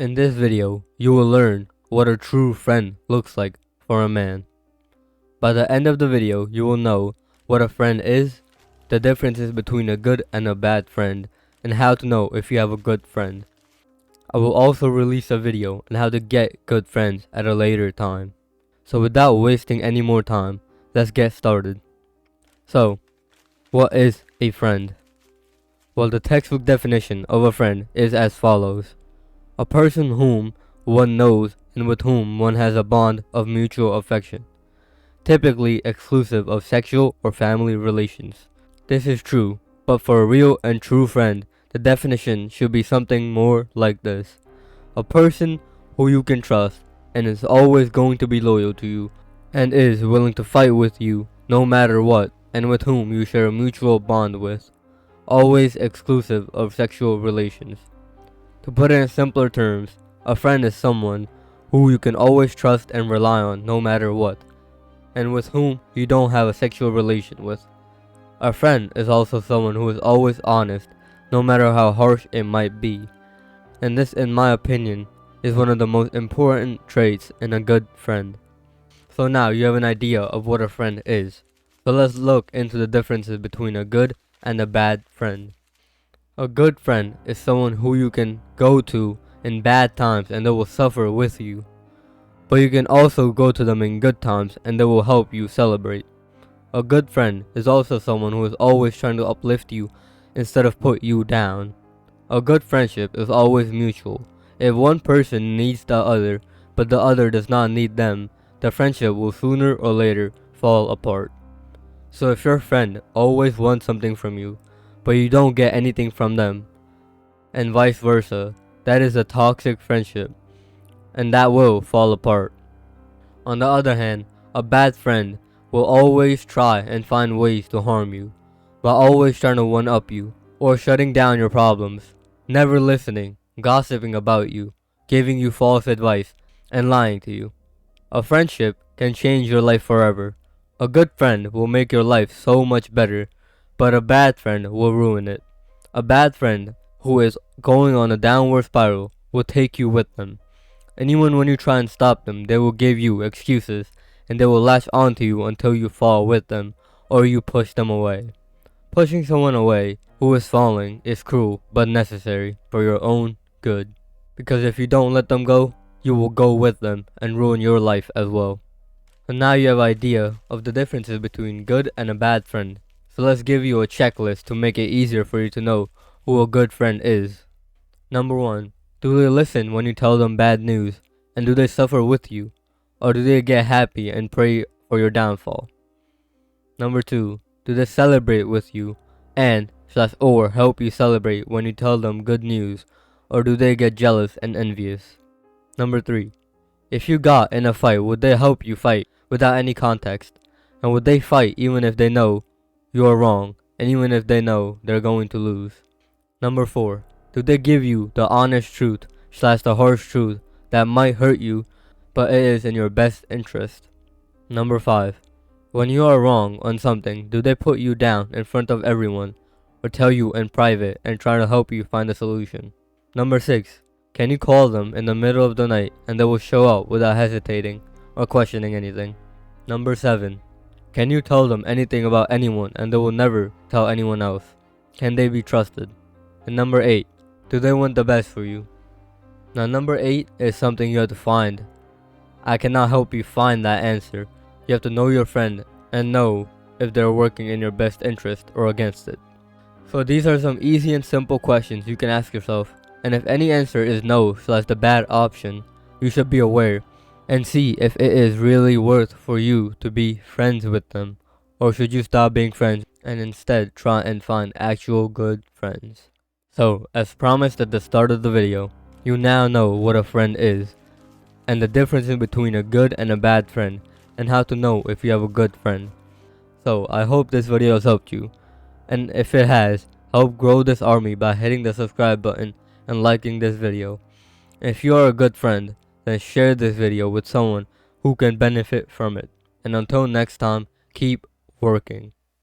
In this video, you will learn what a true friend looks like for a man. By the end of the video, you will know what a friend is, the differences between a good and a bad friend, and how to know if you have a good friend. I will also release a video on how to get good friends at a later time. So without wasting any more time, let's get started. So, what is a friend? Well, the textbook definition of a friend is as follows. A person whom one knows and with whom one has a bond of mutual affection, typically exclusive of sexual or family relations. This is true, but for a real and true friend, the definition should be something more like this. A person who you can trust and is always going to be loyal to you and is willing to fight with you no matter what, and with whom you share a mutual bond with, always exclusive of sexual relations. To put it in simpler terms, a friend is someone who you can always trust and rely on no matter what, and with whom you don't have a sexual relation with. A friend is also someone who is always honest, no matter how harsh it might be. And this, in my opinion, is one of the most important traits in a good friend. So now you have an idea of what a friend is. So let's look into the differences between a good and a bad friend. A good friend is someone who you can go to in bad times and they will suffer with you. But you can also go to them in good times and they will help you celebrate. A good friend is also someone who is always trying to uplift you instead of put you down. A good friendship is always mutual. If one person needs the other, but the other does not need them, the friendship will sooner or later fall apart. So if your friend always wants something from you, but you don't get anything from them, and vice versa, that is a toxic friendship, and that will fall apart. On the other hand, a bad friend will always try and find ways to harm you, while always trying to one-up you, or shutting down your problems, never listening, gossiping about you, giving you false advice, and lying to you. A friendship can change your life forever. A good friend will make your life so much better, but a bad friend will ruin it. A bad friend who is going on a downward spiral will take you with them. And even when you try and stop them, they will give you excuses and they will latch onto you until you fall with them or you push them away. Pushing someone away who is falling is cruel but necessary for your own good. Because if you don't let them go, you will go with them and ruin your life as well. And now you have an idea of the differences between good and a bad friend. So let's give you a checklist to make it easier for you to know who a good friend is. Number 1. Do they listen when you tell them bad news? And do they suffer with you? Or do they get happy and pray for your downfall? Number 2. Do they celebrate with you and/or help you celebrate when you tell them good news? Or do they get jealous and envious? Number 3. If you got in a fight, would they help you fight without any context? And would they fight even if they know you are wrong, and even if they know they're going to lose? Number 4. Do they give you the honest truth / the harsh truth that might hurt you, but it is in your best interest? Number 5. When you are wrong on something, do they put you down in front of everyone, or tell you in private and try to help you find a solution? Number 6. Can you call them in the middle of the night and they will show up without hesitating or questioning anything? Number 7. Can you tell them anything about anyone and they will never tell anyone else? Can they be trusted? And number 8. Do they want the best for you? Now number 8 is something you have to find. I cannot help you find that answer. You have to know your friend and know if they're working in your best interest or against it. So these are some easy and simple questions you can ask yourself. And if any answer is no / the bad option, you should be aware and see if it is really worth for you to be friends with them, or should you stop being friends and instead try and find actual good friends. So, as promised at the start of the video, you now know what a friend is, and the difference between a good and a bad friend, and how to know if you have a good friend. So, I hope this video has helped you, and if it has, help grow this army by hitting the subscribe button and liking this video. If you are a good friend, then share this video with someone who can benefit from it. And until next time, keep working.